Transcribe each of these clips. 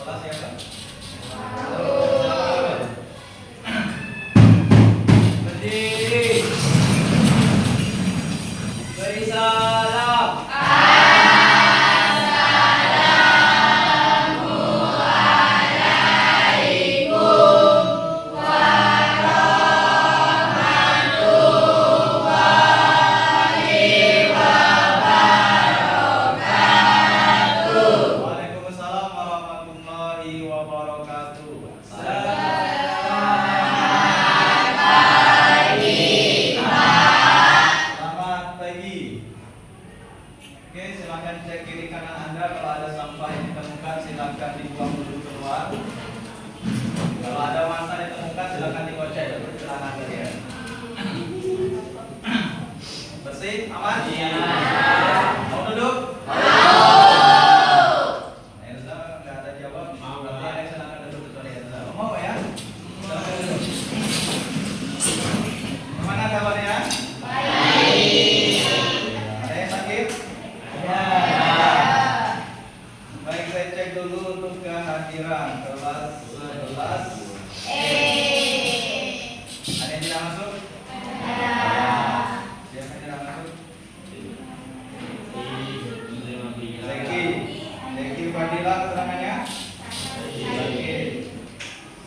Sholat siapa? Berdiri. Beri salam. Waalaikumsalam warahmatullahi wabarakatuh. Selamat pagi. Oke, silakan cek kiri kanan Anda. Kalau ada sampah yang ditemukan, silakan dibuang dulu keluar. Kalau ada masa ditemukan, silakan digocek dulu celana kalian. Bersih, aman? Iya. Mau duduk? Elza nggak ada jawab. Berarti Alex silakan duduk kecuali Elza. Mau ya? Silakan duduk. Gimana kabarnya? Ada yang sakit? Ya. Baik, saya cek dulu untuk kehadiran kelas 11. Ada yang tidak masuk? Siapa yang tidak masuk? Deki Fadila keterangannya? Deki.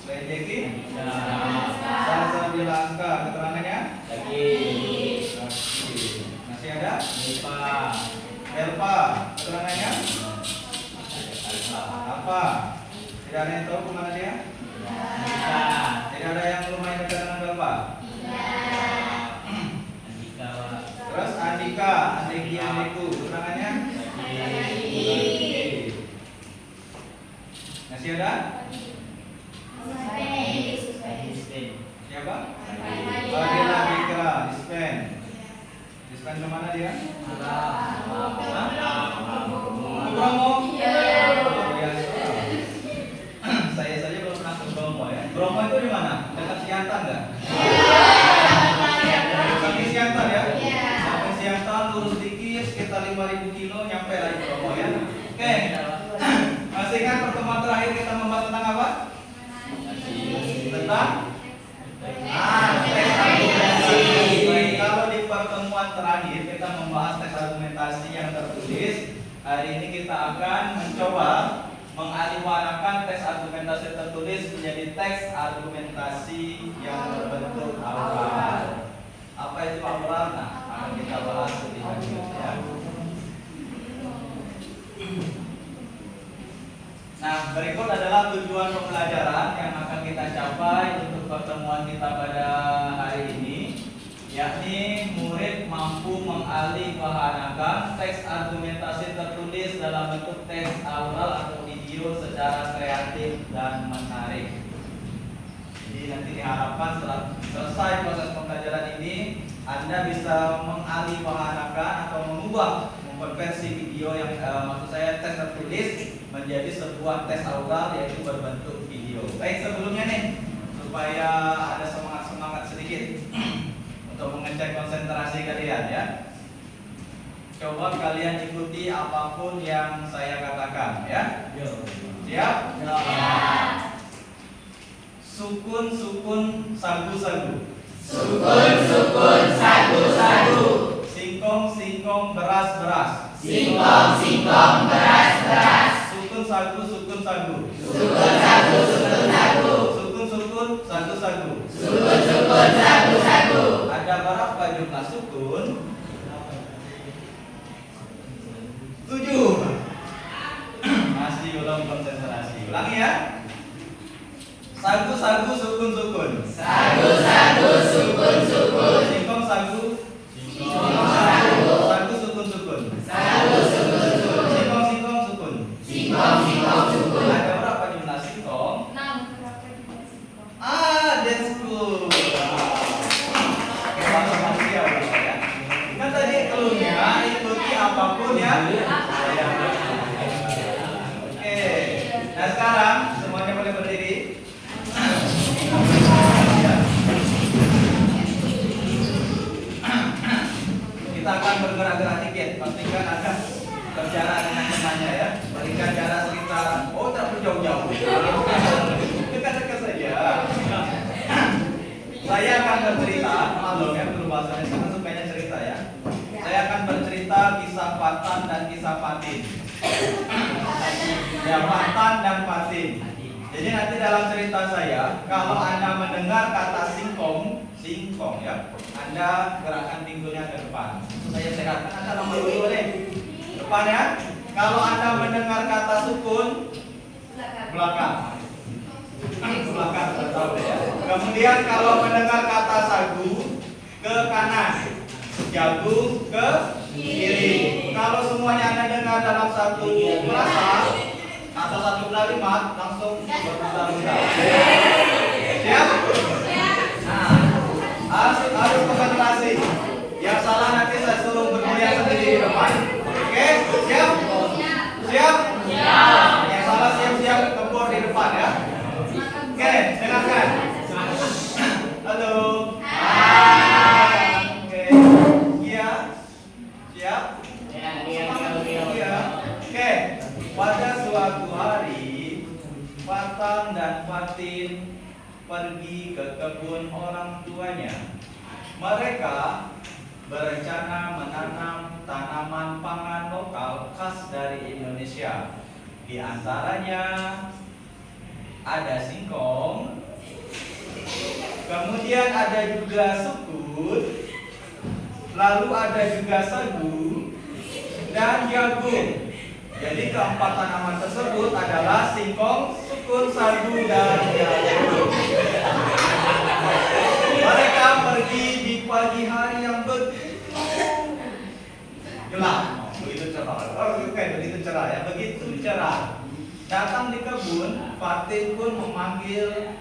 Selain Deki? Salsa Bilaska keterangannya? Masih ada? Elpa keterangannya? Apa? Tidak ada yang tahu kemana dia? Tidak ada yang lumayan dekat dengan Elpa? Terus Andika, Andiku keterangannya? Masih ada? Siapa? Fadila Bikra, Dispen. Dispen kemana dia? Bromo? Saya saja belum pernah ke Bromo ya. Bromo itu di mana? Dekat Siantan nggak? Sampai Siantan ya? Sampai Siantan lurus dikit sekitar 5.000 kilo nyampe lagi Bromo ya. Oke. Masih ingat pertemuan terakhir kita membahas tentang apa? Tentang tes argumentasi. Kalau di pertemuan terakhir kita membahas tes argumentasi yang tertulis, hari ini kita akan mencoba mengalihwarakan tes argumentasi tertulis menjadi teks argumentasi yang berbentuk aural. Apa itu aural? Nah, akan kita bahas lebih lanjut ya. Nah, berikut adalah tujuan pembelajaran yang akan kita capai untuk pertemuan kita pada hari ini, yakni murid mampu mengalihwahanakan teks argumentasi tertulis dalam bentuk teks aural atau video secara kreatif dan menarik. Jadi nanti diharapkan setelah selesai proses pembelajaran ini, Anda bisa mengalihwahanakan atau mengubah, mengkonversi video yang maksud saya tes tertulis menjadi sebuah tes aural yaitu berbentuk video. Baik, sebelumnya nih supaya ada semangat sedikit untuk mengecek konsentrasi kalian ya. Coba kalian ikuti apapun yang saya katakan ya. Siap? Sukun sagu. Singkong beras. Singkong beras. Sukun sagu. Sukun sagu. Ada berapa jumlah sukun? 7. Masih belum konsentrasi. Ulangi ya. Sagu, sukun. Singkong sagu. Sagu, sukun. Singkong, sukun. Ada berapa jumlah singkong? 6. That's good. Oke, masuk manusia ya. Kan tadi cluenya ikuti apapun ya. Oke. Nah sekarang semuanya boleh berdiri. Kita akan bergerak-gerak dikit. Pastikan Anda berjarak dengan temannya ya. Berikan jarak sekitar, tak jauh-jauh. Dekat-dekat saja. Saya akan bercerita, maklum ya, bahasanya sangat sukanya cerita ya. Saya akan bercerita kisah Fatan dan kisah Fatin. Ya, Fatan dan Fatin. Jadi nanti dalam cerita saya, kalau Anda mendengar kata singkong ya, Anda gerakkan pinggulnya ke depan. Saya sehatkan Anda lama dulu deh. Depan ya. Kalau Anda mendengar kata sukun, belakang. Belakang, tahu ya. Kemudian kalau mendengar kata sagu, ke kanan. Jagung ke kiri. Kalau semuanya Anda dengar dalam satu frasa atau satu kalimat, langsung berputar-putar. Siap? Nah, harus konsentrasi. Yang salah nanti saya suruh bermulia sendiri di depan. Oke? Siap? Siap? Yang salah siap-siap tempur di depan ya. Oke, dengarkan. Halo. Oke. Iya. Siap? Iya. Oke. Pada suatu hari, Fatan dan Fatin pergi ke kebun orang tuanya. Mereka berencana menanam tanaman pangan lokal khas dari Indonesia. Di antaranya ada singkong, kemudian ada juga sukun, lalu ada juga sagu dan jagung. Jadi keempat tanaman tersebut adalah singkong, sukun, sagu, dan jagung. Mereka pergi di pagi hari yang begitu gelap, begitu cerah ya, begitu cerah. Datang di kebun, Fatin pun memanggil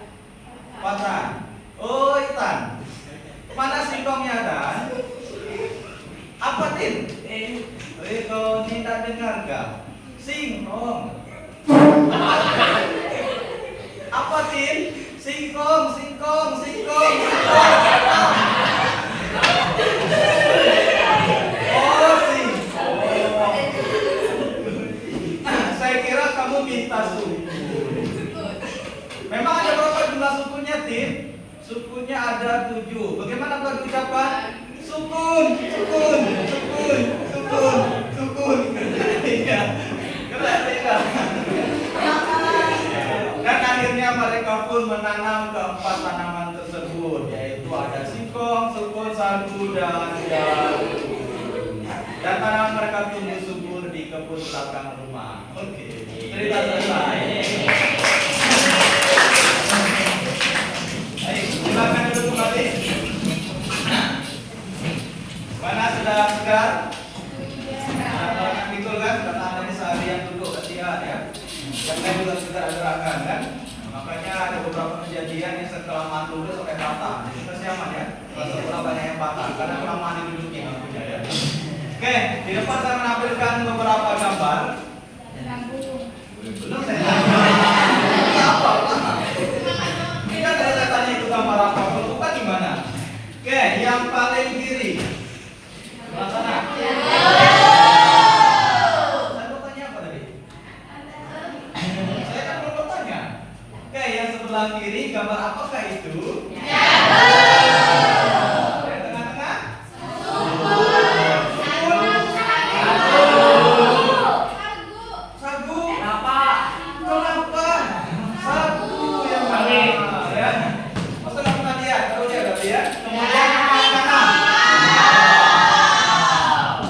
Fatan. Oh Itan, mana singkongnya Dan? Apa Tin? Kau tidak dengar gak? Singkong. Apa Tin? Singkong. Oh singkong. Saya kira kamu minta sukun. Memang ada berapa jumlah sukunnya Tin? Sukunnya ada 7. Bagaimana kalau diucapkan? Sukun. Iya. Dan akhirnya mereka pun menanam keempat tanaman tersebut, yaitu ada singkong, sukun, sagu, dan jagung. Dan tanaman mereka tumbuh subur di kebun belakang rumah. Oke, cerita selesai. Ayo, silakan duduk kembali. Mana sudah segar? Betul kan? Karena Anda ini seharian duduk latihan ya. Yang lain juga segar gerakan kan? Makanya ada beberapa kejadian yang setelah mantul sampai patah. Jadi kesiaman ya. Setelah banyak yang patah karena kelamaan diduduki ngakunya ya. Oke, di depan saya menampilkan beberapa gambar. Belum saya apa? Ini kan kalau saya tanya itu gambar apa? Bukan gimana? Oke, yang paling kiri. Sebelah sana. Saya mau tanya apa tadi? Saya kan belum bertanya. Oke, yang sebelah kiri gambar apakah itu? Yang tengah-tengah? Sagu. Kenapa? Sagu yang mana? Ya. Masa nggak pernah lihat? Tahu dia nggak lihat? Kemudian yang kanan.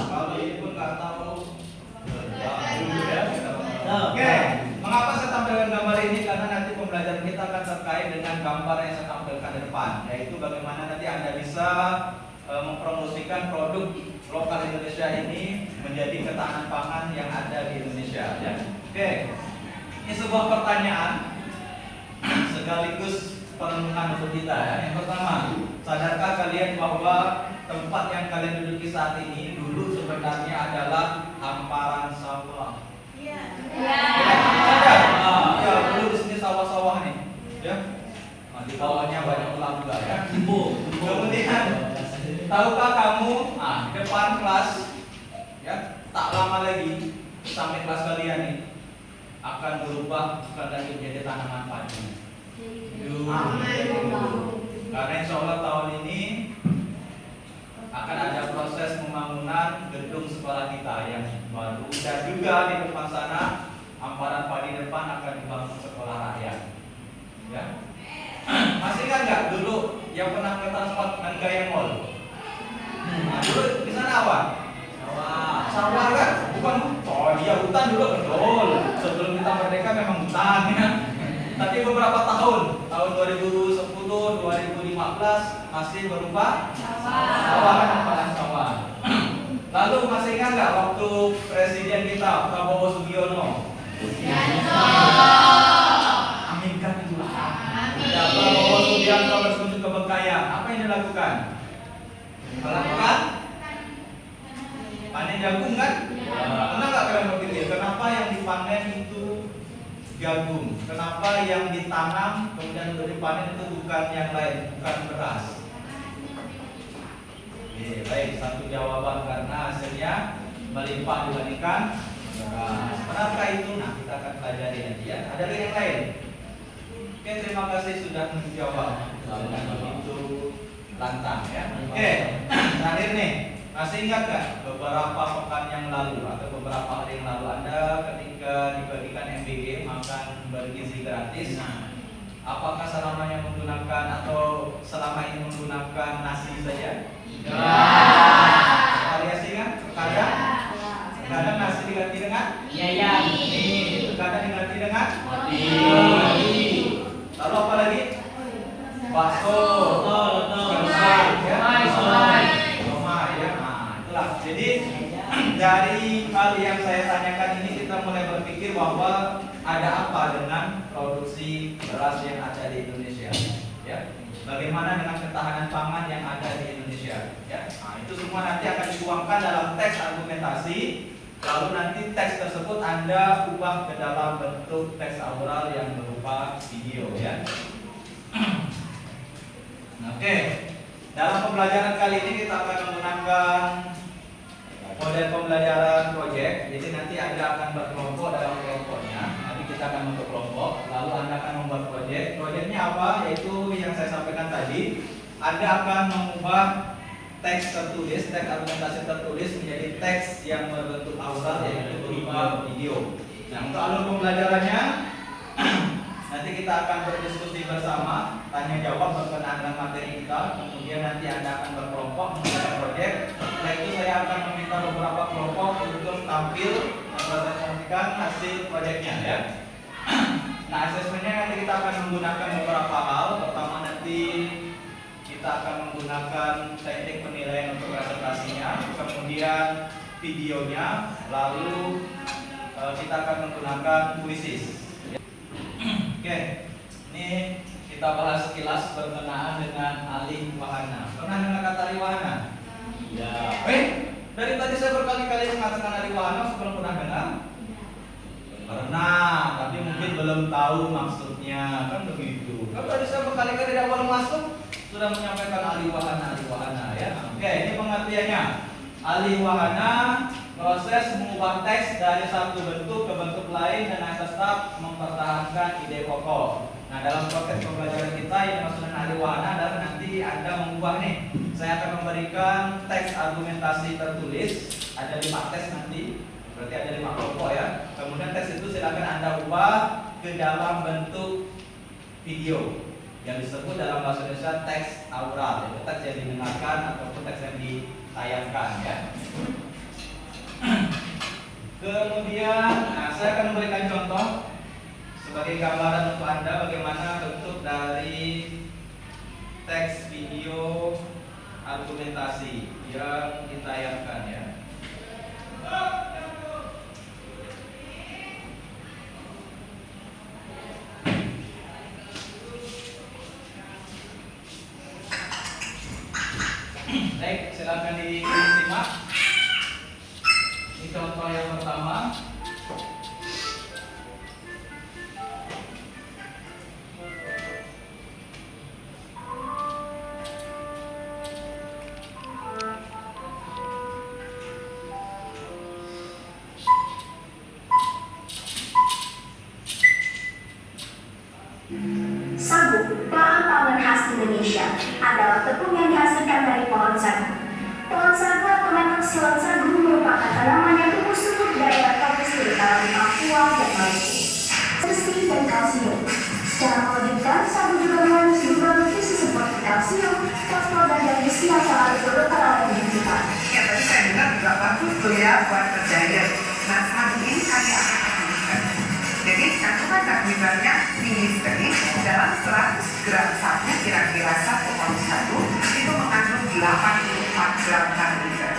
Kalau ini pun nggak tahu. Oke, mengapa saya tampilkan gambar ini? Karena nanti pembelajaran kita akan terkait dengan gambar yang saya tampilkan di depan, yaitu bagaimana nanti Anda bisa mempromosikan produk lokal Indonesia ini menjadi ketahanan pangan yang ada di Indonesia. Ya. Oke, ini sebuah pertanyaan sekaligus perenungan untuk kita. Ya. Yang pertama, sadarkah kalian bahwa tempat yang kalian duduki saat ini dulu sebenarnya adalah hamparan sawah? Iya. Sadar? Ya, dulu di sini sawah-sawah nih. Ya. Nah, di bawahnya banyak ulang juga ya. Kemudian, tahukah kamu, di depan kelas, ya, tak lama lagi sampai kelas kalian nih akan berupa berubah bukan lagi menjadi tanaman padi. Karena insya Allah tahun ini akan ada proses pembangunan gedung sekolah kita yang baru, dan juga di depan sana hamparan padi depan akan dibangun sekolah rakyat. Ya. Masih ingat nggak dulu yang pernah ke transport Gaya Mall? Nah, dulu di sana apa? Sawah kan? Bukan hutan, dia hutan dulu betul. Sebelum kita merdeka memang hutan ya. Tapi beberapa tahun 2010, 2015 masih berupa sawah kan, hamparan sawah. Lalu masih ingat nggak waktu presiden kita Prabowo Subianto? Aminkan itulah. Ya, Prabowo Subianto berkunjung ke Bengkayang. Apa yang dilakukan? Melakukan panen jagung kan? Pernah nggak kalian berpikir kenapa yang dipanen itu jagung? Kenapa yang ditanam kemudian untuk dipanen itu bukan yang lain, bukan beras? Baik, satu jawaban karena hasilnya melimpah dibandingkan beras. Kenapa itu? Nah, kita akan pelajari nanti ya. Ada yang lain? Oke, terima kasih sudah menjawab dengan begitu lantang ya. Oke, terakhir nih. Masih ingat gak beberapa pekan yang lalu atau beberapa hari yang lalu Anda ketika dibagikan MBG makan bergizi gratis? Nah, apakah selamanya menggunakan atau selama ini menggunakan nasi saja? Variasi kan? Kadang nasi diganti dengan? Kadang diganti dengan? Lalu apa lagi? Bakso, jadi dari hal yang saya tanyakan ini kita mulai berpikir bahwa ada apa dengan produksi beras yang ada di Indonesia, ya? Bagaimana dengan ketahanan pangan yang ada di Indonesia, ya? Nah, itu semua nanti akan dituangkan dalam teks argumentasi. Lalu nanti teks tersebut Anda ubah ke dalam bentuk teks aural yang berupa video, ya. Oke. Dalam pembelajaran kali ini kita akan menggunakan model pembelajaran proyek. Jadi nanti Anda akan berkelompok dalam kelompoknya. Nanti kita akan membentuk kelompok. Lalu Anda akan membuat proyek. Proyeknya apa? Yaitu yang saya sampaikan tadi. Anda akan mengubah teks tertulis, teks argumentasi tertulis menjadi teks yang berbentuk aural, yaitu berupa video. Nah, untuk alur pembelajarannya nanti kita akan berdiskusi bersama, tanya jawab berkenaan dengan materi kita. Kemudian nanti Anda akan berkelompok mengerjakan proyek. Setelah itu saya akan meminta beberapa kelompok untuk tampil mempresentasikan hasil proyeknya, ya. Nah, asesmennya nanti kita akan menggunakan beberapa hal. Pertama nanti kita akan menggunakan teknik penilaian untuk presentasinya, kemudian videonya, lalu kita akan menggunakan kuisis. Oke, ini kita bahas sekilas berkenaan dengan alih wahana. Pernah dengar kata alih wahana? Ya. Dari tadi saya berkali-kali mengatakan alih wahana, sebelum pernah dengar? Pernah, tapi mungkin belum tahu maksudnya, kan begitu. Kan tadi saya berkali-kali di awal masuk sudah menyampaikan alih wahana, ya. Oke, ini pengertiannya. Alih wahana, proses mengubah teks dari satu bentuk ke bentuk lain dengan tetap mempertahankan ide pokok. Nah, dalam proses pembelajaran kita yang maksudnya alih wahana adalah nanti Anda mengubah nih. Saya akan memberikan teks argumentasi tertulis, ada 5 teks nanti, berarti ada 5 kelompok ya. Kemudian teks itu silakan Anda ubah ke dalam bentuk video yang disebut dalam bahasa Indonesia teks aural, yaitu teks yang didengarkan ataupun teks yang ditayangkan, ya. Kemudian, saya akan memberikan contoh sebagai gambaran untuk Anda bagaimana bentuk dari teks video argumentasi yang ditayangkan, ya. Baik, silakan disimak. Ini contoh yang pertama. Sagu, bahan pangan khas Indonesia, adalah tepung yang dihasilkan dari pohon sagu. Pohon sagu atau metode silat sagu merupakan tanaman yang tumbuh subur di daerah tropis di Papua dan Maluku. Besi dan kalsium. Secara melebihkan, sagu juga mengandung sejumlah nutrisi seperti kalsium, fosfor, dan besi yang sangat diperlukan oleh tubuh. Ya, tadi saya dengar juga bagus tuh ya buat diet. Nah, sagu ini kami akan kembangkan. Jadi kandungan karbohidratnya tinggi sekali. Dalam 100 gram sagu, kira-kira 1 ton sagu itu mengandung 84 gram karbohidrat.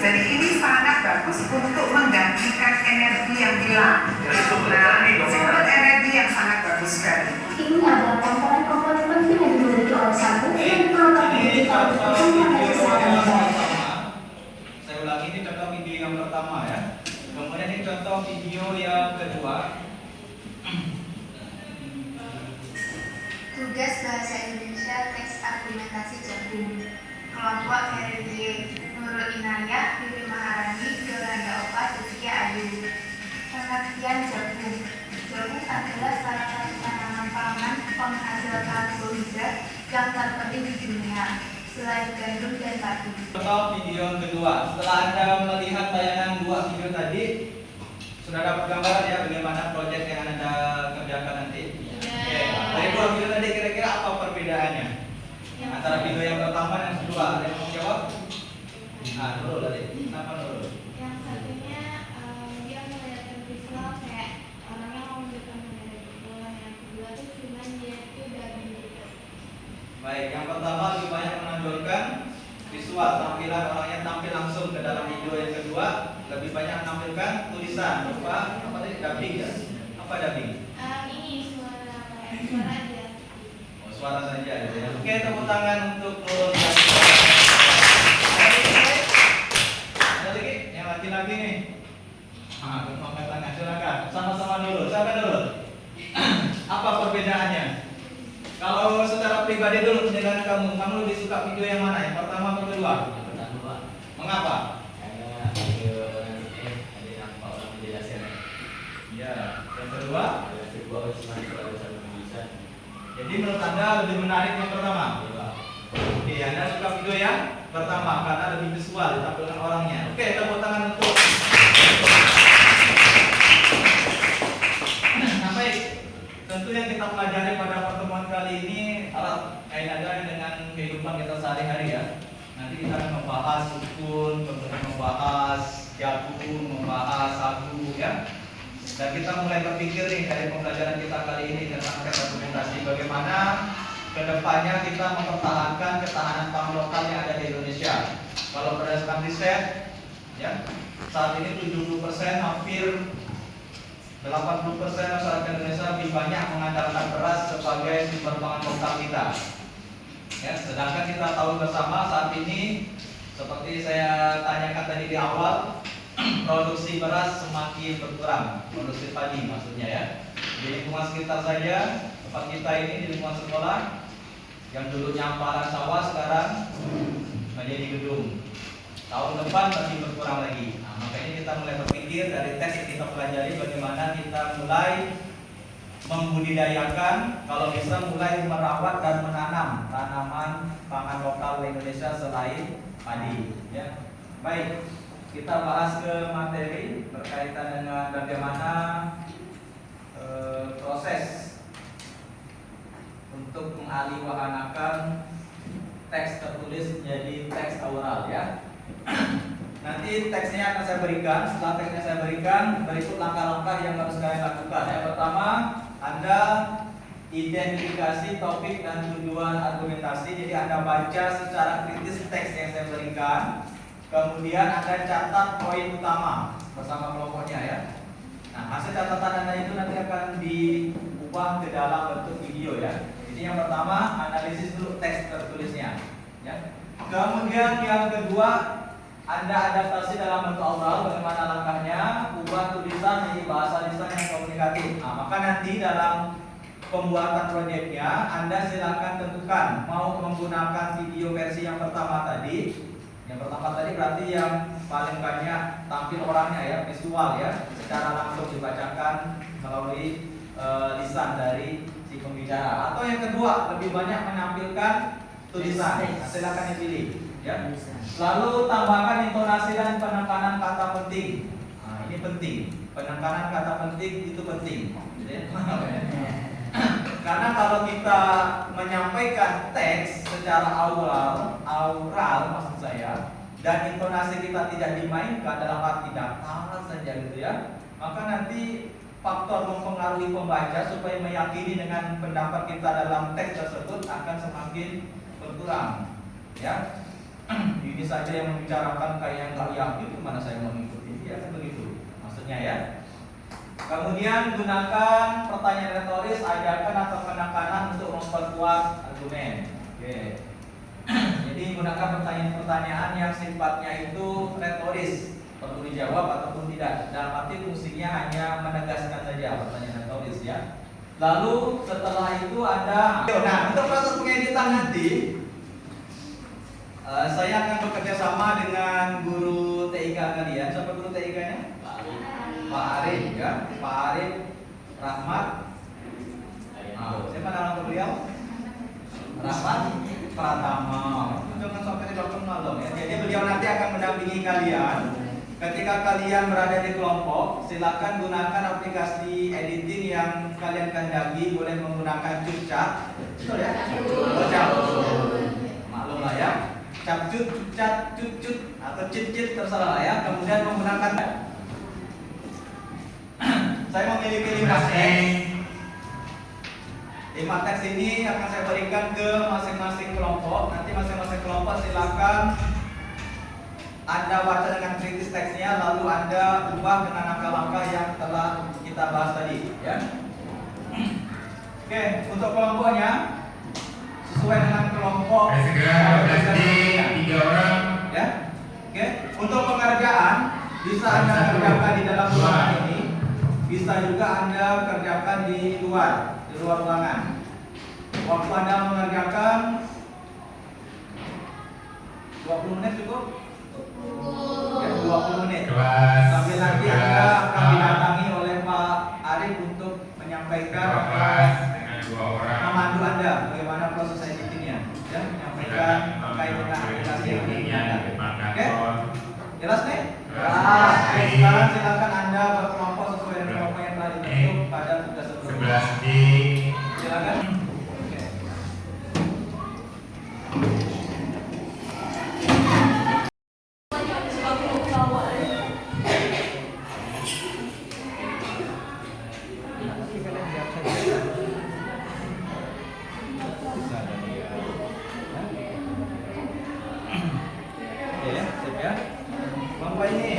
Jadi ini sangat bagus untuk menggantikan energi yang hilang. Nah, sumber energi yang sangat bagus sekali. Ini adalah komponen-komponen penting yang dimiliki oleh sagu yang diperlukan Ini untuk contoh video yang kesehatan. pertama. Saya ulangi, ini contoh video yang pertama ya. Kemudian ini contoh video yang kedua. Tugas Bahasa Indonesia Teks Argumentasi Jagung. Kelompok Meredie, Nurul Inayah, Bibi Maharani, Yolanda Opa, Rizky Ayu. Pengertian jagung. Jagung adalah salah satu tanaman pangan penghasil karbohidrat yang terpenting di dunia, selain gandum dan padi. Contoh video yang kedua. Setelah Anda melihat tayangan dua video tadi, sudah dapat gambaran ya bagaimana proyek yang Anda kerjakan nanti? Oke. Dari dua video tadi kira-kira apa perbedaannya? Antara video yang pertama dan yang kedua, ada yang mau jawab? Nah, dulu tadi. Kenapa dulu? Yang satunya dia melihatkan visual kayak orangnya mau menunjukkan dari visual. Yang kedua tuh cuman dia itu dari gitu. Baik, yang pertama lebih banyak menonjolkan visual, tampilan orangnya tampil langsung ke dalam video. Yang kedua lebih banyak menampilkan tulisan berupa apa tadi, dubbing ya? Apa dubbing? Ini suara kayak suara aja. Oh, suara saja gitu ya. Oke, tepuk tangan untuk Nurul. Ada lagi? Yang laki-laki nih. Angkat tangan, silakan. Sama-sama dulu. Siapa dulu? Apa perbedaannya? Kalau secara pribadi dulu penilaian kamu lebih suka video yang mana? Yang pertama atau kedua? Pertama, Mengapa? karena video orang ini ada nampak orang menjelaskan. Ya. Yang kedua? Yang kedua cuma kalau satu tulisan. Jadi menurut Anda lebih menarik yang pertama? Oke, Anda suka video yang pertama karena lebih visual ditampilkan orangnya. Oke, tepuk tangan untuk. Nah, baik. Tentu yang kita pelajari pada pertemuan kali ini adalah kaitannya dengan kehidupan kita sehari-hari ya. Nanti kita akan membahas sukun, kemudian membahas jagung, membahas sagu ya. Dan kita mulai berpikir nih dari pembelajaran kita kali ini tentang teks argumentasi bagaimana kedepannya kita mempertahankan ketahanan pangan lokal yang ada di Indonesia. Kalau berdasarkan riset, ya saat ini 70% hampir 80% masyarakat Indonesia lebih banyak mengandalkan beras sebagai sumber pangan lokal kita. Ya, sedangkan kita tahu bersama saat ini seperti saya tanyakan tadi di awal, produksi beras semakin berkurang, produksi padi maksudnya ya. Di lingkungan sekitar saja, tempat kita ini di lingkungan sekolah, yang dulunya hamparan sawah sekarang menjadi gedung. Tahun depan masih berkurang lagi. Nah, makanya kita mulai berpikir dari teks yang kita pelajari bagaimana kita mulai membudidayakan, kalau bisa mulai merawat dan menanam tanaman pangan lokal di Indonesia selain padi. Ya, baik. Kita bahas ke materi berkaitan dengan bagaimana proses untuk mengalihwahanakan teks tertulis menjadi teks oral ya. Nanti teksnya akan saya berikan. Setelah teksnya saya berikan, berikut langkah-langkah yang harus kalian lakukan. Yang pertama, Anda identifikasi topik dan tujuan argumentasi. Jadi Anda baca secara kritis teks yang saya berikan. Kemudian Anda catat poin utama bersama kelompoknya ya. Nah, hasil catatan Anda itu nanti akan diubah ke dalam bentuk video ya. Jadi yang pertama, analisis dulu teks tertulisnya ya. Kemudian yang kedua, Anda adaptasi dalam bentuk oral, bagaimana langkahnya, ubah tulisan menjadi bahasa lisan yang komunikatif. Nah, maka nanti dalam pembuatan proyeknya Anda silakan tentukan mau menggunakan video versi yang pertama tadi. Yang pertama tadi berarti yang paling banyak tampil orangnya ya, visual ya, secara langsung dibacakan melalui lisan dari si pembicara. bicara. Atau yang kedua, lebih banyak menampilkan tulisan. Nah, silakan dipilih. Ya. Lalu tambahkan intonasi dan penekanan kata penting. Nah, ini penting. Penekanan kata penting itu penting. Karena kalau kita menyampaikan teks secara aural maksud saya, dan intonasi kita tidak dimainkan dalam arti datar saja gitu ya, maka nanti faktor mempengaruhi pembaca supaya meyakini dengan pendapat kita dalam teks tersebut akan semakin berkurang. Ya, ini saja yang membicarakan kayak yang nggak yakin, gimana saya mau mengikuti? Ya kan begitu, maksudnya ya. Kemudian gunakan pertanyaan retoris, ajakan atau penekanan untuk memperkuat argumen. Oke. Jadi gunakan pertanyaan-pertanyaan yang sifatnya itu retoris, perlu dijawab ataupun tidak. Dalam arti fungsinya hanya menegaskan saja pertanyaan retoris ya. Lalu setelah itu ada, nah untuk proses pengeditan nanti saya akan bekerja sama dengan guru TIK kalian. Siapa guru TIK-nya? Pak Arif ya, Pak Arif Rahmat. Siapa nama beliau? Rahmat Pratama. Jangan sampai tidak kenal dong ya. Jadi beliau nanti akan mendampingi kalian. Ketika kalian berada di kelompok, silakan gunakan aplikasi editing yang kalian kehendaki. Boleh menggunakan CapCut, betul ya? Maklum lah ya. CapCut, CapCut, atau cheat terserah lah ya. Kemudian menggunakan saya memiliki 5 teks. 5 teks ini akan saya berikan ke masing-masing kelompok. Nanti masing-masing kelompok silakan Anda baca dengan kritis teksnya, lalu Anda ubah dengan langkah-langkah yang telah kita bahas tadi, ya. Oke, untuk kelompoknya sesuai dengan kelompok. Segera 3 orang. Ya. Oke, untuk pengerjaan bisa Anda kerjakan di dalam ruangan ini. Bisa juga Anda kerjakan di luar ruangan. Waktu Anda mengerjakan 20 menit cukup? Ya, 20 menit. Sambil nanti Anda akan didatangi oleh Pak Arif untuk menyampaikan memandu Anda bagaimana proses editingnya. Ya, menyampaikan terkait dengan aplikasi yang digunakan. Oke? Jelas nih? Jelas. Oke, sekarang silakan Anda berkelompok sesuai dengan kelompok yang telah dibentuk pada tugas sebelumnya. Silakan. Oke. Oke ya, sip ya. Kelompok ini,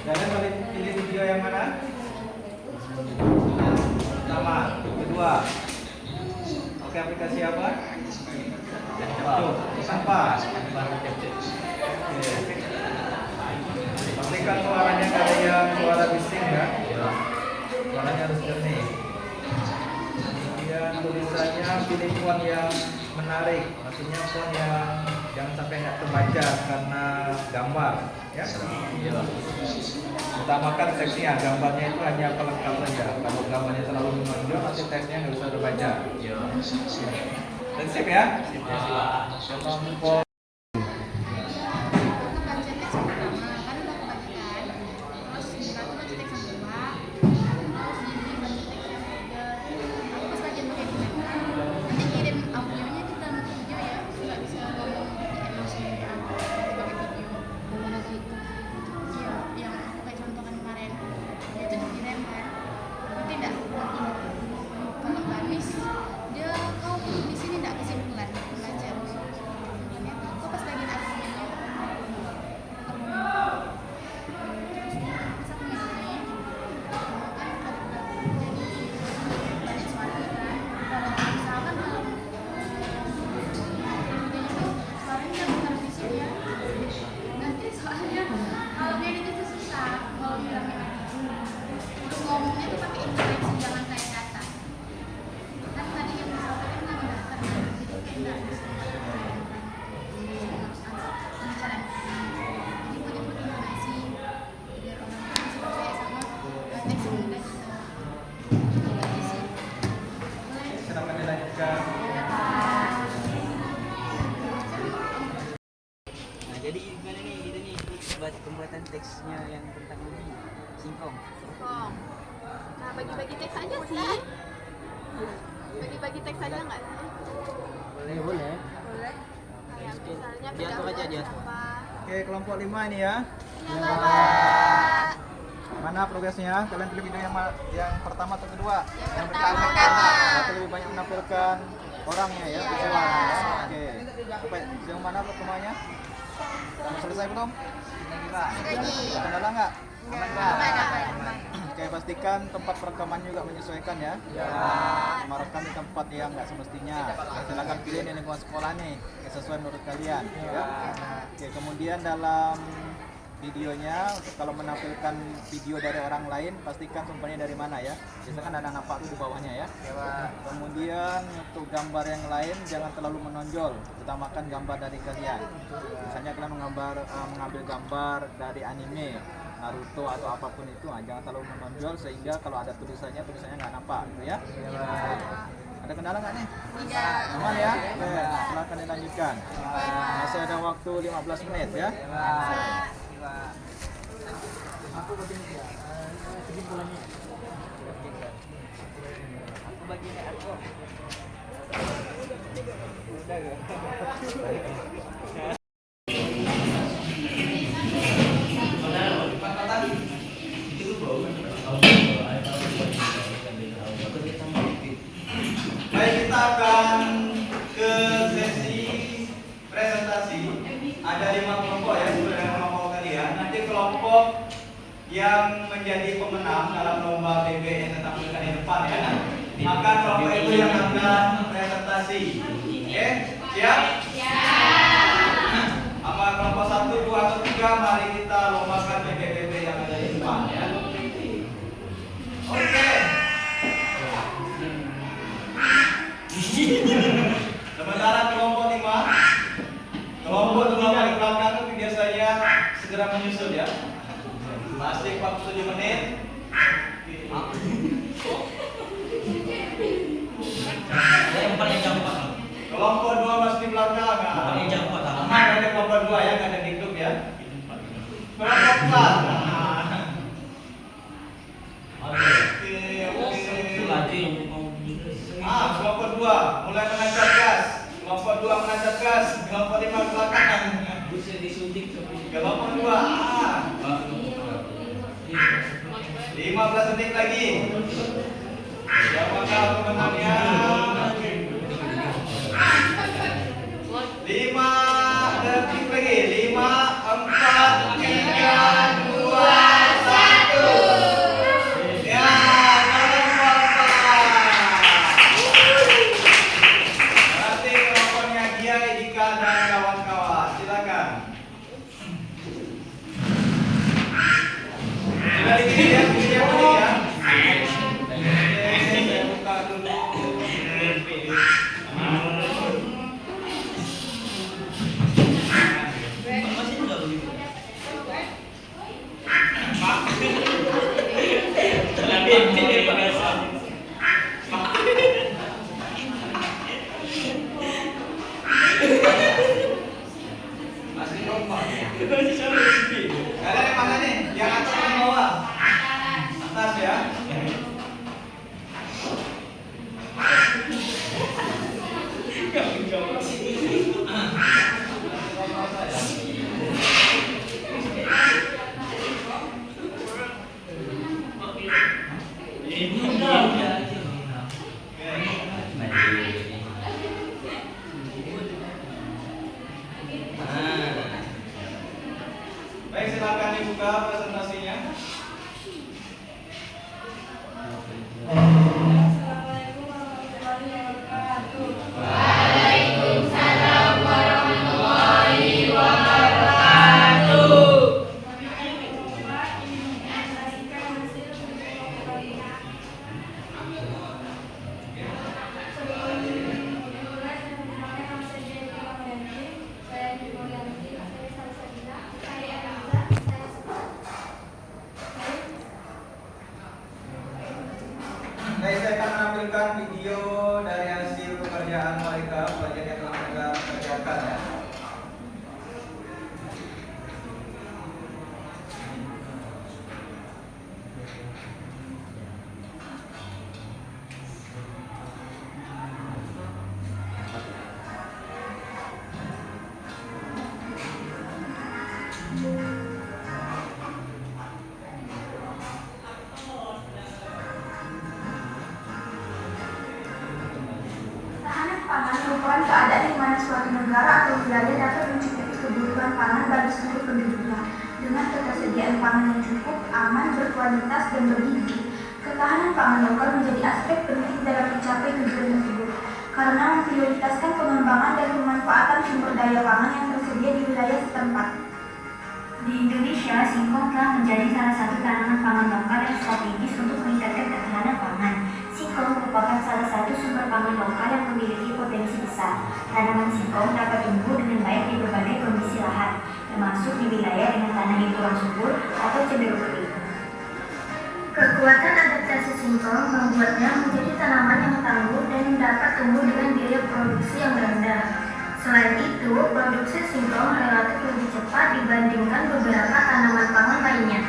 kalian boleh pilih video yang mana? Pertama, kedua. Oke, aplikasi apa? Capcut. Apa? Oke. Pastikan suaranya kalian suara bising ya. Suaranya harus jernih. Kemudian tulisannya pilih font yang menarik, maksudnya font yang jangan sampai nggak terbaca karena gambar, ya. Utamakan teksnya, gambarnya itu hanya pelengkap saja. Kalau gambarnya terlalu menonjol, nanti teksnya nggak bisa terbaca. Dan sip ya. Kelompok dia kau di sini tidak kesimpulan belajar. teksnya yang tentang ini singkong. Singkong. Nah, bagi-bagi teks aja sih. Bagi-bagi teks aja nggak sih? Boleh, boleh. Boleh. Kayak misalnya Diatur aja, pendahuluan diatur. siapa? Oke, kelompok 5 ini ya. Iya, Bapak. Mana progresnya? Kalian pilih video yang pertama atau kedua? Yang pertama. Berarti lebih banyak menampilkan orangnya ya, Iya. visualnya ya. Oke. Sampai yang mana pertemuannya? Sudah selesai belum? Ada kendala nggak? Aman nggak? Aman. Oke, pastikan tempat perekaman juga menyesuaikan ya. Merekam di tempat yang nggak semestinya. Silakan pilih di lingkungan sekolah nih, yang sesuai menurut kalian. Ya. Oke, kemudian dalam videonya, untuk kalau menampilkan video dari orang lain, pastikan sumbernya dari mana ya. Biasanya kan ada nampak tuh di bawahnya ya. Kemudian untuk gambar yang lain jangan terlalu menonjol, utamakan gambar dari kalian. Misalnya kalian mengambil gambar dari anime, Naruto atau apapun itu, jangan terlalu menonjol sehingga kalau ada tulisannya nggak nampak gitu ya. Ada kendala nggak nih? Tidak. Aman ya? Oke, silakan dilanjutkan. Masih ada waktu 15 menit ya. Aku begini ya, kesimpulannya. Aku begini aku. Baik, kita akan ke sesi presentasi. Ada 5 kelompok ya, sesuai kelompok kalian. Nanti kelompok yang menjadi pemenang dalam lomba PB yang ditampilkan di depan ya. Maka kelompok itu yang akan presentasi. Oke, siap? Siap. Sama kelompok 1, 2, atau 3, mari kita lombakan PB yang ada di depan ya. Oke. Sementara kelompok 5, kelompok 2 paling belakang itu biasanya segera menyusul ya. Masih 47 menit. Kelompok 2 masih di belakang. Aman ada kelompok 2 ya, nggak ada dikduk ya. Kelompok 4. Kelompok 2 mulai menancap gas. Kelompok 2 menancap gas. Kelompok 5 belakangan. Kelompok 2. 15 detik lagi. Siapakah pemenangnya? 5 detik lagi. 5, 4, 3, 2, 1. Ya, tolong Bapak. Berarti kelompoknya Giai, Dika, dan kawan-kawan. Silakan. Sudah digini ya, begini ya. Oke, saya buka dulu. Masih kompak. Kalian yang mana nih? Yang atas atau yang bawah? Atas ya. Baik, silakan dibuka presentasinya. Assalamualaikum warahmatullahi wabarakatuh. Waalaikumsalam warahmatullahi wabarakatuh. Kami akan mencoba menjelaskan hasil kelompok kalian. Sebelum dimulai, saya memperkenalkan nama saya Dewi Ramadhani. Saya di Morianti, saya Salsabila, saya Eliza, saya Suka. Baik, saya akan menampilkan video dari hasil pekerjaan mereka, pelajaran yang telah mereka kerjakan ya. merupakan keadaan di mana suatu negara atau wilayah dapat mencukupi kebutuhan pangan bagi seluruh penduduknya dengan ketersediaan pangan yang cukup, aman, berkualitas, dan bergizi. Ketahanan pangan lokal menjadi aspek penting dalam mencapai tujuan tersebut karena memprioritaskan pengembangan dan pemanfaatan sumber daya pangan yang tersedia di wilayah setempat. Di Indonesia, singkong telah menjadi salah satu tanaman pangan lokal yang strategis untuk meningkatkan ketahanan pangan. Singkong merupakan salah satu sumber pangan lokal yang memiliki potensi besar. Tanaman singkong dapat tumbuh dengan baik di berbagai kondisi lahan, termasuk di wilayah dengan tanah yang kurang subur atau cenderung kering. Kekuatan adaptasi singkong membuatnya menjadi tanaman yang tangguh dan dapat tumbuh dengan biaya produksi yang rendah. Selain itu, produksi singkong relatif lebih cepat dibandingkan beberapa tanaman pangan lainnya,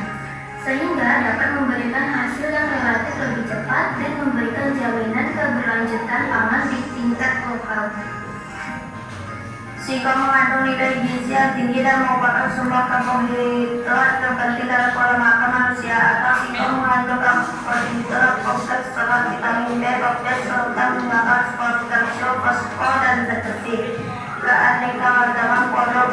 sehingga dapat memberikan hasil yang relatif lebih cepat dan memberikan jaminan keberlanjutan pangan di tingkat lokal. Singkong mengandung nilai gizi yang tinggi dan merupakan sumber karbohidrat terpenting dalam pola makan manusia. Atau singkong mengandung karbohidrat kompleks serat, vitamin B, kompleks serta mineral seperti kalsium, fosfor, dan zat. Keanekaragaman produk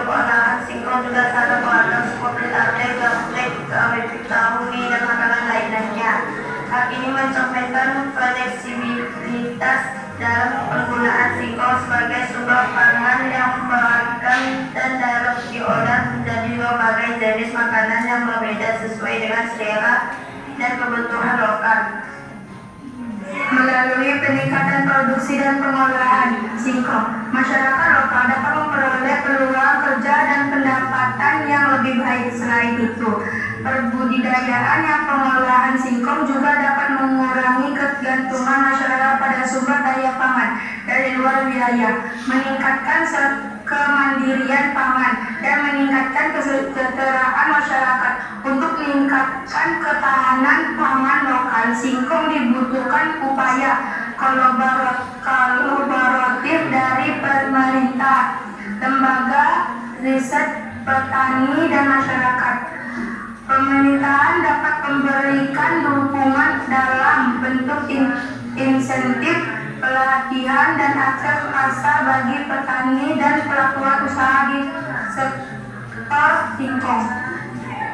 olahan singkong juga sangat beragam seperti tape, gaplek, vitamin, dan makanan lainnya. Hal ini mencerminkan fleksibilitas dalam penggunaan singkong sebagai sumber pangan yang beragam dan dapat diolah menjadi berbagai jenis makanan yang berbeda sesuai dengan selera dan kebutuhan lokal. Melalui peningkatan produksi dan pengolahan singkong, masyarakat lokal dapat memperoleh peluang kerja dan pendapatan yang lebih baik. Selain itu, perbudidayaan yang pengolahan singkong juga dapat mengurangi ketergantungan masyarakat pada sumber daya pangan dari luar wilayah, meningkatkan kemandirian pangan, dan meningkatkan kesejahteraan masyarakat. Untuk meningkatkan ketahanan pangan lokal, singkong dibutuhkan upaya kolaboratif dari pemerintah, lembaga riset, petani, dan masyarakat. Pemerintahan dapat memberikan dukungan dalam bentuk insentif, pelatihan, dan akses pasar bagi petani dan pelaku usaha di sektor singkong.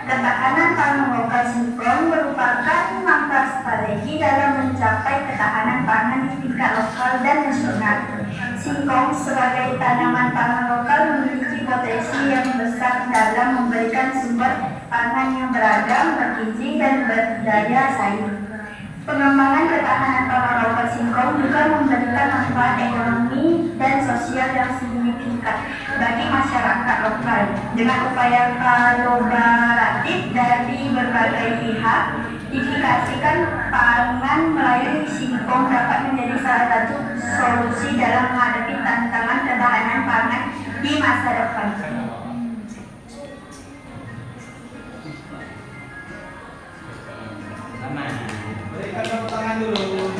Ketahanan pangan lokal singkong merupakan langkah strategi dalam mencapai ketahanan pangan di tingkat lokal dan nasional. Singkong sebagai tanaman pangan lokal memiliki potensi yang besar dalam memberikan sumber pangan yang beragam, bergizi, dan berdaya saing. Pengembangan ketahanan pangan lokal singkong juga memberikan manfaat ekonomi dan sosial yang signifikan bagi masyarakat lokal. Dengan upaya kolaboratif dari berbagai pihak, indikasikan pangan melalui singkong dapat menjadi salah satu solusi dalam menghadapi tantangan ketahanan pangan di masa depan. Berikan tepuk tangan dulu.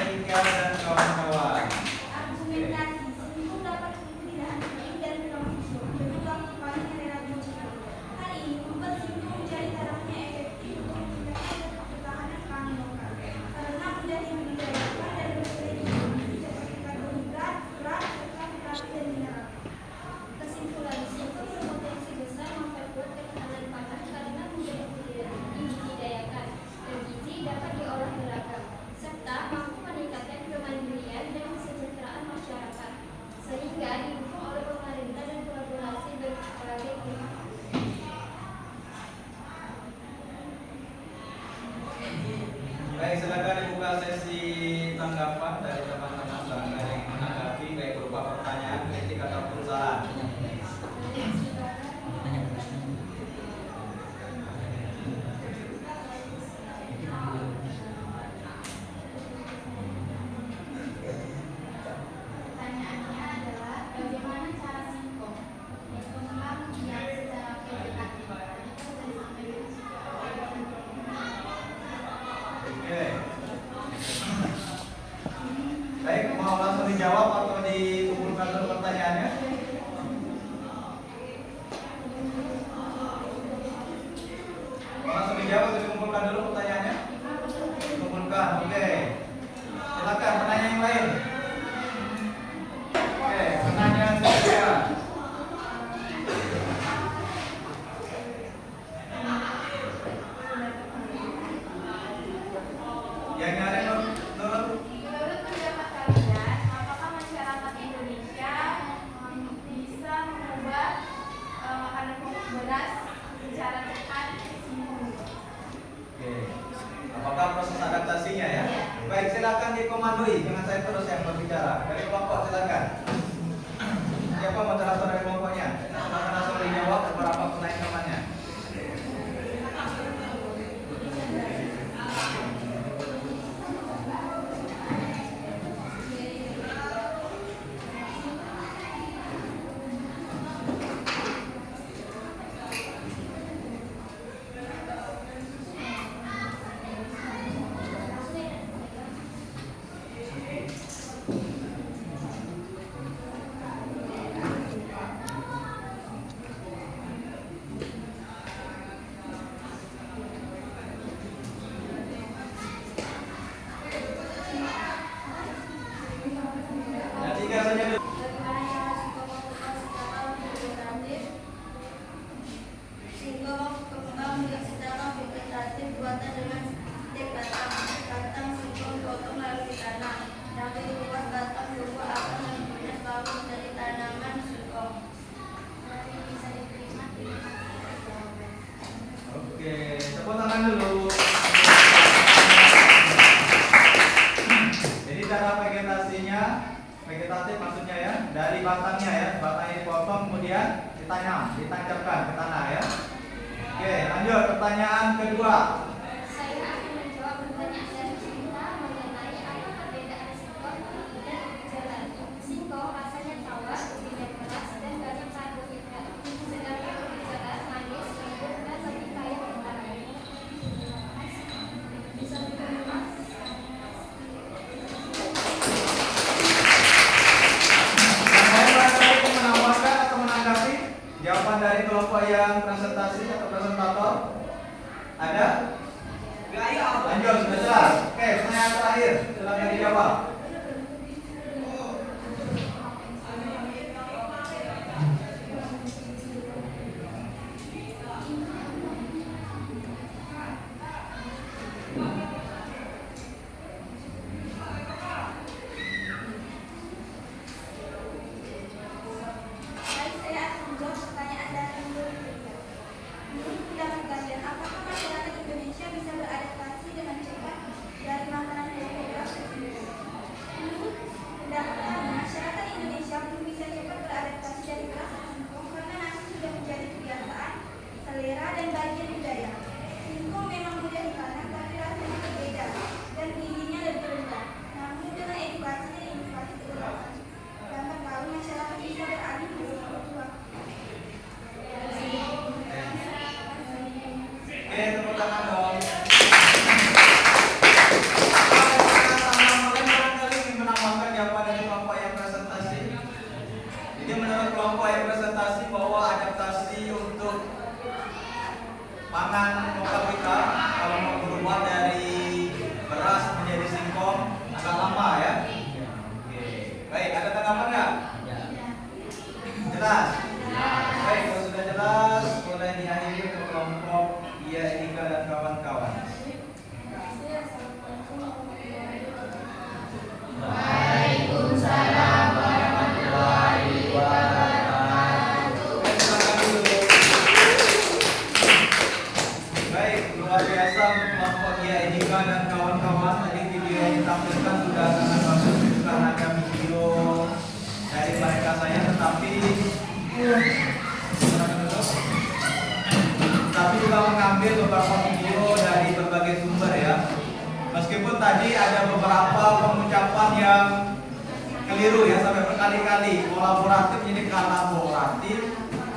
Ika dan kawan-kawan. Argumentasi singkong dapat tumbuh tidak hanya baik dan beneficial, dengan waktu panen yang relatif cepat. Hal ini membuat singkong menjadi tanaman yang efektif untuk meningkatkan ketahanan pangan lokal, karena mudah dibudidayakan dan bersedia gizi seperti karbohidrat, serat, serta vitamin dan mineral. Kesimpulan, singkong berpotensi besar memperkuat ketahanan pangan karena mudah dibudidayakan, bergizi, dapat diolah beragam, serta mampu meningkatkan kemandirian dan kesejahteraan masyarakat, sehingga didukung oleh pemerintah dan kolaborasi berbagai pihak. Baik, silakan dibuka sesi tanggapan dari teman-teman barangkali yang menanggapi baik berupa pertanyaan, kritik ataupun saran. Pertanyaannya adalah bagaimana cara singkong berkembang biak secara vegetatif? Oke. Baik, mau langsung dijawab atau dikumpulkan dulu pertanyaannya? Mau langsung dijawab atau dikumpulkan dulu pertanyaannya? Dikumpulkan. Bukan, oke. Silakan penanya yang lain. Oke, penanya ketiga. Yang nyari Nurul. Menurut pendapat kalian, apakah masyarakat Indonesia bisa mengubah makanan pokok beras secara cepat? Oke. Apakah proses adaptasinya ya? Baik, silakan dikomandoi dengan saya terus yang berbicara. Dari kelompok silakan. Siapa moderator dari kelompoknya? Silakan langsung dijawab beberapa pertanyaan temannya. Yang tiga saja dulu. Singkong berkembang biak secara vegetatif buatan dengan stek batang singkong potong lalu ditanam. Dari luas batang buah akan mempunyai bagus dari tanaman singkong. Bisa diterima. Oke, tepuk tangan dulu. Jadi cara vegetasinya, vegetatif maksudnya ya, dari batangnya ya, batangnya dipotong kemudian ditanam, ditancapkan ke tanah ya. Oke, lanjut pertanyaan kedua. Saya akan menjawab pertanyaan dari Cinta mengenai apa perbedaan singkong dan jalan. Singkong rasanya tawar, tidak keras dan banyak karbohidrat. Sedangkan jalan manis, lembut dan lebih kaya vitamin. Bisa diterima. Yang lain barangkali ingin menambahkan atau menanggapi jawaban dari kelompok yang presentasi atau presentator? Ada? Lanjut, sudah jelas. Oke, pertanyaan terakhir, silakan dijawab. Baik, saya akan menjawab pertanyaan dari Menurut pendapat kalian, apakah masyarakat Indonesia bisa beradaptasi dengan cepat dari makanan pokok beras ke singkong? Menurut pendapat kami, masyarakat Indonesia belum bisa cepat beradaptasi dari beras ke singkong karena nasi sudah menjadi kebiasaan, selera, dan bagian budaya. Singkong memang mudah ditanam, tapi rasanya berbeda dan gizinya lebih rendah. Namun dengan edukasi dan inovasi kebebasan, lambat laun masyarakat bisa beralih ke singkong tua. Oke, tepuk tangan dong. Barangkali ingin menambahkan jawaban dari kelompok yang presentasi. Jadi menurut kelompok yang presentasi bahwa adaptasi untuk pangan lokal kita kalau mau berubah dari beras menjadi singkong agak lama ya. Oke, baik, ada tanggapan nggak? Jelas? Baik, kalau sudah jelas, boleh diakhiri untuk kelompok Ia Ika dan kawan-kawan. Waalaikumsalam warahmatullahi wabarakatuh. Silakan dulu. Baik, luar biasa untuk kelompok Ia Ika dan kawan-kawan. Tadi video yang ditampilkan sudah sangat bagus, bukan hanya video dari mereka saya, tetapi juga mengambil beberapa video dari berbagai sumber ya. Meskipun tadi ada beberapa pengucapan yang keliru ya, sampai berkali-kali. Kolaboratif jadi kolaboratif,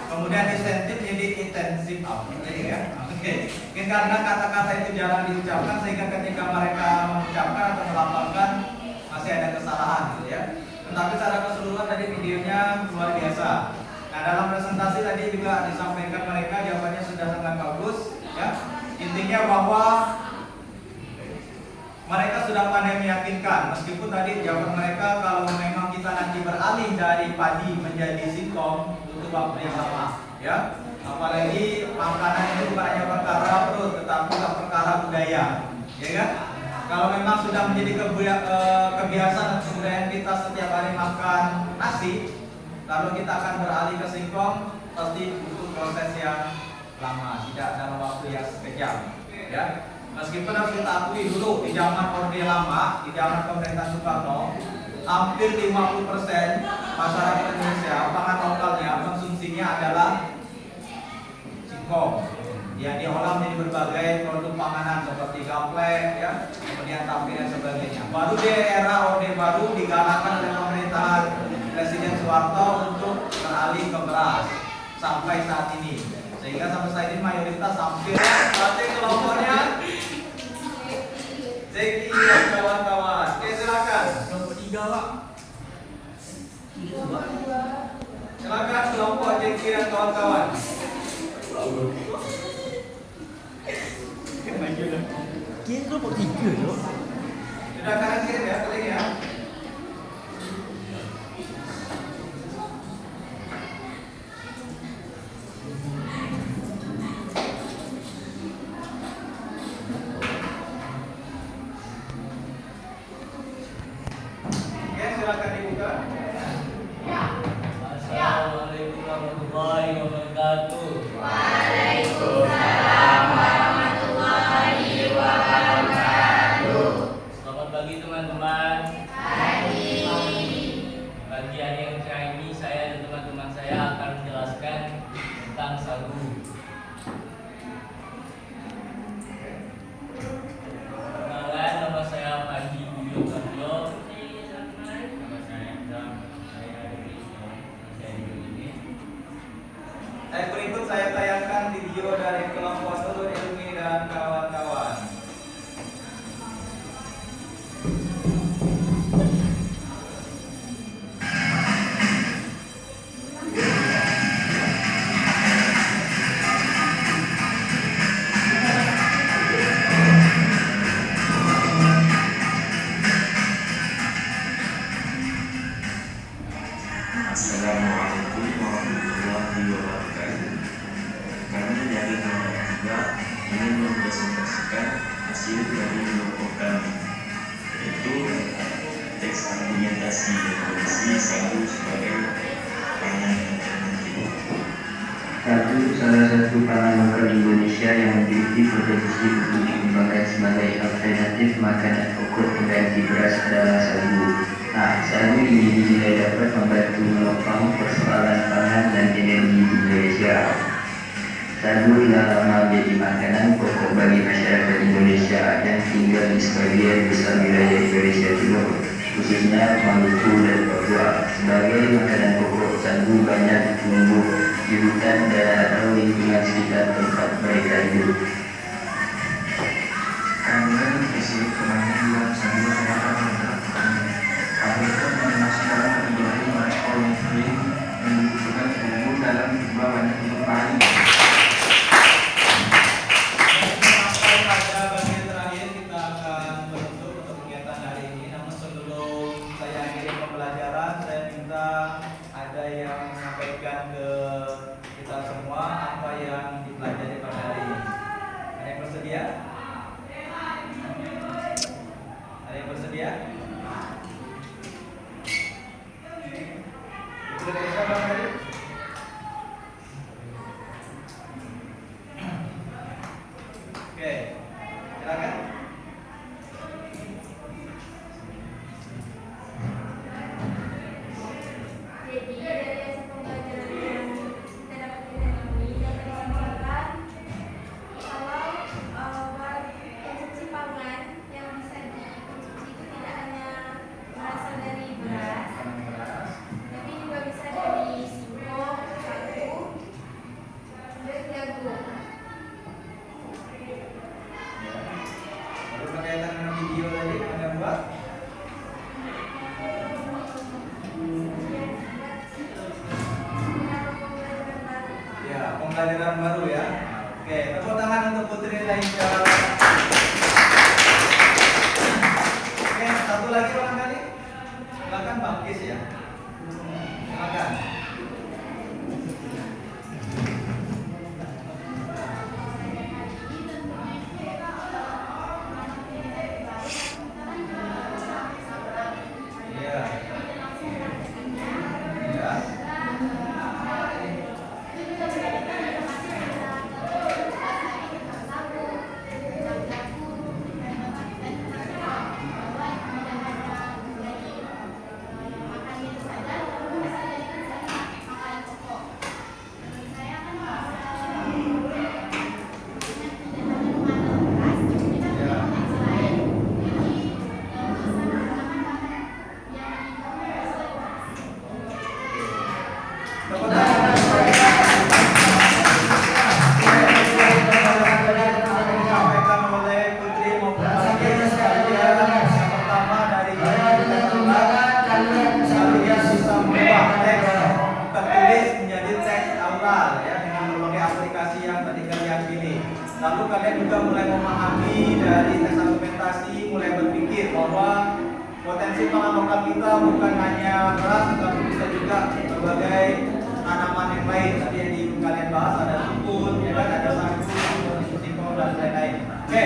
kemudian insentif jadi intensif ya. Oke. Mungkin karena kata-kata itu jarang diucapkan sehingga ketika mereka mengucapkan atau melafalkan masih ada kesalahan gitu ya. Tetapi secara keseluruhan tadi videonya luar biasa. Nah, dalam presentasi tadi juga disampaikan mereka jawabannya sudah sangat bagus ya. Intinya bahwa mereka sudah pandai meyakinkan, meskipun tadi jawaban mereka kalau memang kita nanti beralih dari padi menjadi singkong butuh waktu yang lama, ya. Apalagi makanan itu bukan hanya perkara perut, tetapi juga perkara budaya, ya kan? Kalau memang sudah menjadi kebiasaan dan kebudayaan kita setiap hari makan nasi, lalu kita akan beralih ke singkong, pasti butuh proses yang lama, tidak dalam waktu yang sekejap, ya. Meskipun harus kita akui dulu di zaman Orde Lama, di zaman pemerintahan Soekarno, hampir 50% masyarakat Indonesia pangan lokalnya konsumsinya adalah singkong yang diolah menjadi berbagai produk panganan seperti gaplek, ya, kemudian tape dan sebagainya. Baru di era Orde Baru digalakkan oleh pemerintahan Presiden Soeharto untuk beralih ke beras sampai saat ini. Sehingga sampai saat ini mayoritas hampir berarti kelompoknya Zeki dan kawan-kawan. Oke, silakan. Kelompok 3, Pak. Silakan kelompok Zeki dan kawan-kawan. Kira kelompok 3 tu. Sudah kanan kiri ya, klik ya. Oke, silakan dibuka. Assalamualaikum warahmatullahi wabarakatuh. Selamat pagi teman-teman. Pagi hari yang cerah ini saya dan teman-teman saya akan menjelaskan tentang sagu. Perkenalkan, nama saya Panji Budi Karyo. Nama saya Indra. Saya dari ini. Berikut saya tayangkan video dari kelompok Nurul Ilmi dan kawan-kawan. Assalamualaikum warahmatullahi wabarakatuh. Kami dari kelompok 3 ingin mempresentasikan hasil dari kelompok kami, yaitu teks argumentasi definisi sagu sebagai pangan alternatif. Sagu salah satu pangan lokal Indonesia yang memiliki potensi untuk dikembangkan sebagai alternatif makanan pokok pengganti beras adalah sagu. Nah, sagu ini dinilai dapat membantu menopang persoalan pangan dan energi di Indonesia. Sagu telah lama menjadi makanan pokok bagi masyarakat Indonesia yang tinggal di sebagian besar wilayah Indonesia Timur, khususnya Maluku dan Papua. Sebagai makanan pokok, sagu banyak tumbuh di hutan dan atau lingkungan sekitar tempat mereka hidup. Kandungan gizi kemandirian sagu terdapat dalam Afrika internasional menjadi makronutrien yang membutuhkan tumbuh dalam jumlah banyak hidup padi. Sampai pada bagian terakhir kita akan menutup untuk kegiatan hari ini. Namun sebelum saya akhiri pembelajaran, saya minta ada yang menyampaikan ke kita semua apa yang dipelajari pada hari ini. Ada yang bersedia? Ada yang bersedia? Bersedia Bang Ferry? Oke, silakan. Jadi dari hasil pembelajaran yang kita dapatkan hari ini dapat disimpulkan kalau konsumsi pangan yang bisa dikonsumsi itu tidak hanya berasal dari beras, tapi juga bisa dari singkong, sagu, dan jagung. Baru berkaitan dengan video tadi yang Anda buat. Ya, pembelajaran baru ya. Oke, tepuk tangan untuk Putri Laisha. dari tes argumentasi mulai berpikir bahwa potensi pangan lokal kita bukan hanya beras, tetapi bisa juga berbagai tanaman yang lain. Tadi yang di kalian bahas ada sukun, ya kan, ada sagu, singkong dan lain-lain. Oke.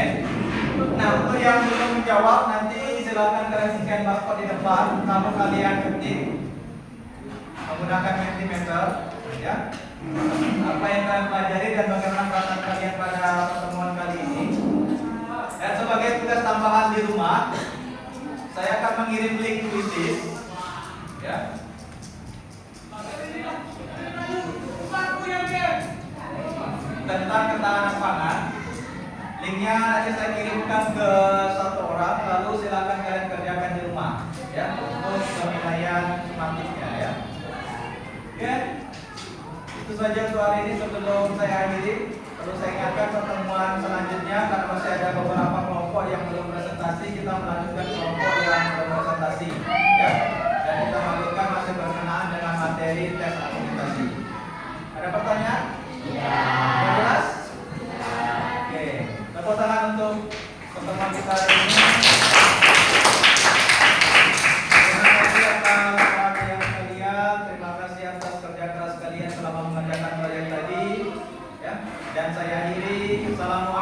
Nah, untuk yang belum menjawab nanti silakan kalian scan barcode di depan, lalu kalian ketik menggunakan Mentimeter, ya. Apa yang kalian pelajari dan bagaimana perasaan kalian pada pertemuan kali ini. Dan sebagai tugas tambahan di rumah, saya akan mengirim link kuisis, ya. Tentang ketahanan pangan. Linknya nanti saya kirimkan ke satu orang, lalu silakan kalian kerjakan di rumah, ya, untuk penilaian sematiknya, ya. Oke, itu saja untuk hari ini. Sebelum saya akhiri, perlu saya ingatkan pertemuan selanjutnya karena masih ada beberapa kelompok yang belum presentasi, kita melanjutkan kelompok yang belum presentasi, ya. Dan kita lanjutkan masih berkenaan dengan materi tes argumentasi. Ada pertanyaan? Ya. Jelas? Oke. Tepuk tangan untuk pertemuan kita hari ini. Terima kasih atas perhatian kalian. Terima kasih atas kerja keras kalian selama mengerjakan proyek tadi. Ya. Dan saya akhiri. Assalamualaikum.